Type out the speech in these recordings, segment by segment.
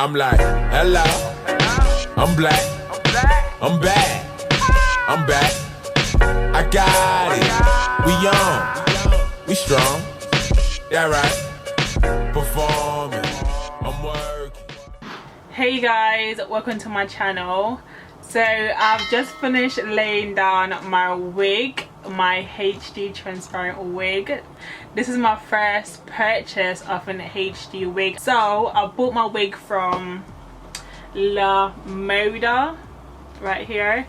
I'm like, hello, I'm black, I'm back, I'm back, I got it, we on, we strong, yeah right, performing, I'm working. Hey guys, welcome to my channel. So I've just finished laying down my wig, my HD transparent wig. This is my first purchase of an HD wig. So I bought my wig from Lemoda right here.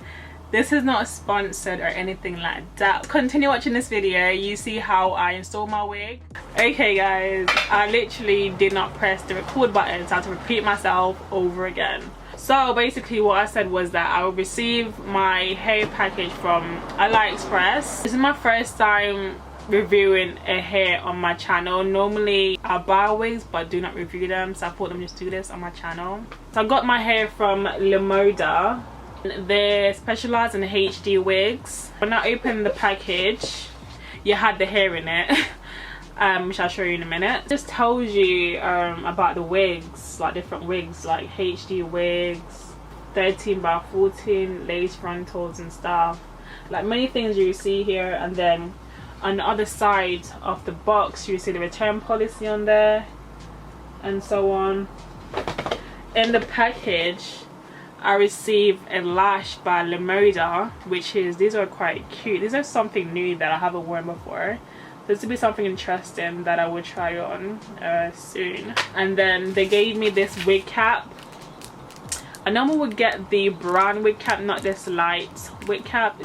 This is not sponsored or anything like that. Continue watching this video, you see how I install my wig. Okay guys, I literally did not press the record button, so I had to repeat myself over again. So basically what I said was that I will receive my hair package from Aliexpress. This is my first time reviewing a hair on my channel. Normally I buy wigs but do not review them, so I thought let me just do this on my channel. So I got my hair from Lemoda. They specialize in HD wigs. When I opened the package, you had the hair in it. Which I'll show you in a minute. It just tells you about the wigs, like different wigs, like HD wigs, 13 by 14 lace frontals and stuff, like many things you see here. And then on the other side of the box you see the return policy on there and so on. In the package I received a lash by Lemoda, which is, these are quite cute. These are something new that I haven't worn before. This will be something interesting that I will try on soon. And then they gave me this wig cap. I normally would get the brown wig cap, not this light wig cap.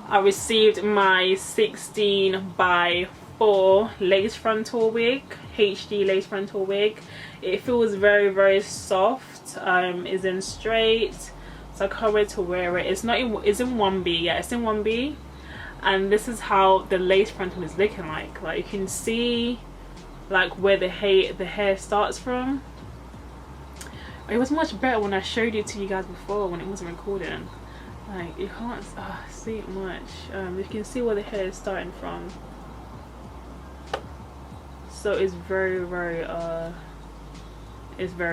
I received my 16 by 4 lace frontal wig, HD lace frontal wig. It feels very soft. It's in straight, so I can't wait to wear it. It's in 1B. Yeah, it's in 1B. And this is how the lace frontal is looking like you can see like where the hair starts from. It was much better when I showed it to you guys before, when it wasn't recording. Like you can't see it much. You can see where the hair is starting from, so it's very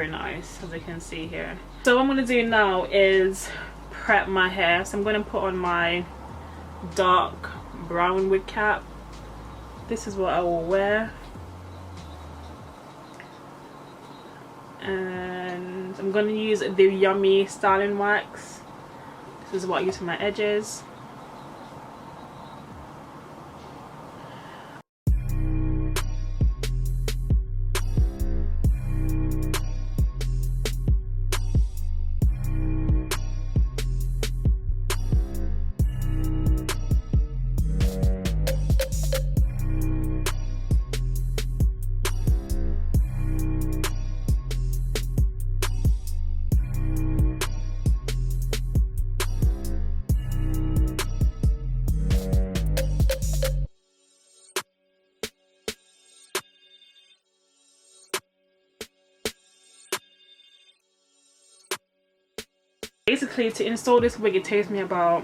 nice, as you can see here. So what I'm going to do now is prep my hair. So I'm going to put on my dark brown wig cap. This is what I will wear, and I'm going to use the Yummy styling wax. This is what I use for my edges. Basically, to install this wig, it takes me about,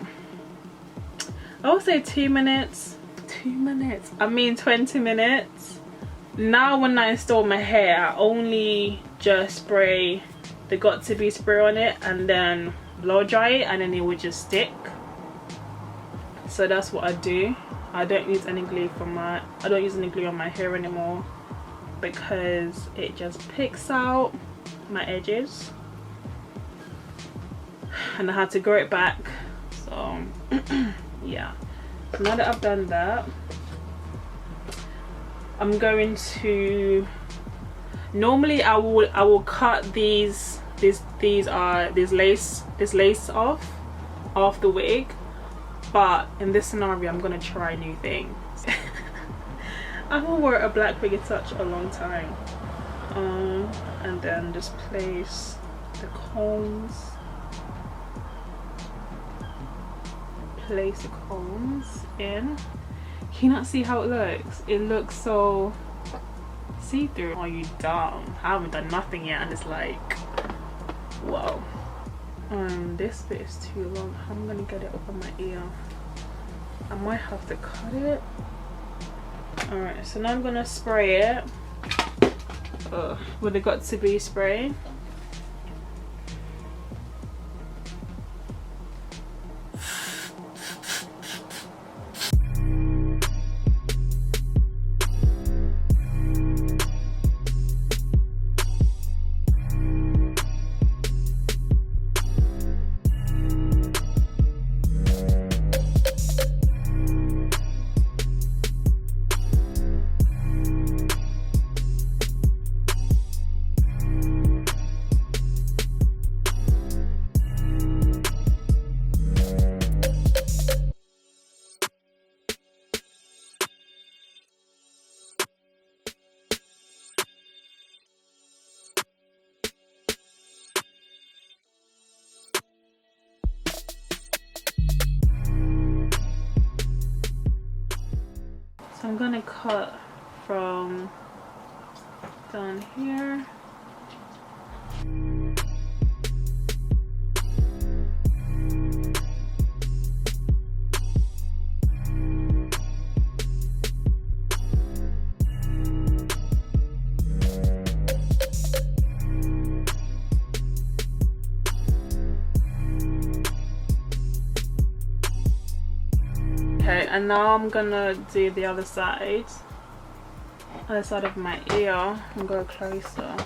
I would say 2 minutes. 2 minutes? I mean 20 minutes. Now when I install my hair, I only just spray the got to be spray on it and then blow dry it, and then it would just stick. So that's what I do. I don't use any glue on my hair anymore because it just picks out my edges. And I had to grow it back, so yeah. Now that I've done that, I'm going to, normally I will cut this lace off the wig, but in this scenario I'm gonna try new things. I haven't worn a black wig in such a long time. And then just place the combs. Place the combs in. Can you not see how it looks? It looks so see-through. Are you dumb? I haven't done nothing yet and it's like, whoa. This bit is too long. I'm gonna get it up on my ear. I might have to cut it. Alright, so now I'm gonna spray it with the got to be spray. gonna cut from down here. Okay, and now I'm gonna do the other side of my ear and go closer.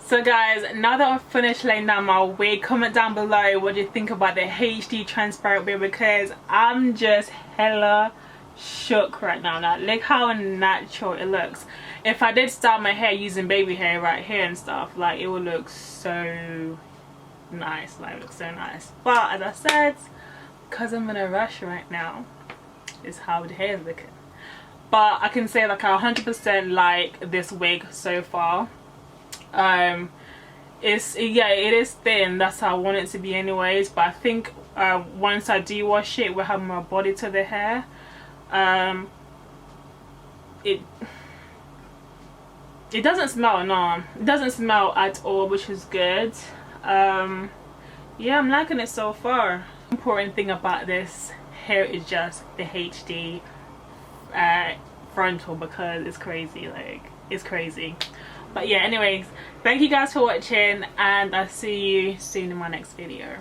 So guys, now that I've finished laying down my wig, comment down below what you think about the HD transparent wig, because I'm just hella shook right now. Like, look how natural it looks. If I did style my hair using baby hair right here and stuff, like, it would look so nice. Like, it looks so nice. But as I said, because I'm in a rush right now, is how the hair is looking. But I can say like I 100% like this wig so far. It is thin. That's how I want it to be anyways, but I think once I do wash it, we'll have more body to the hair. It doesn't smell, no, it doesn't smell at all, which is good. Yeah, I'm liking it so far. The important thing about this hair is just the HD frontal, because it's crazy. Like, it's crazy. But yeah, anyways, thank you guys for watching, and I'll see you soon in my next video.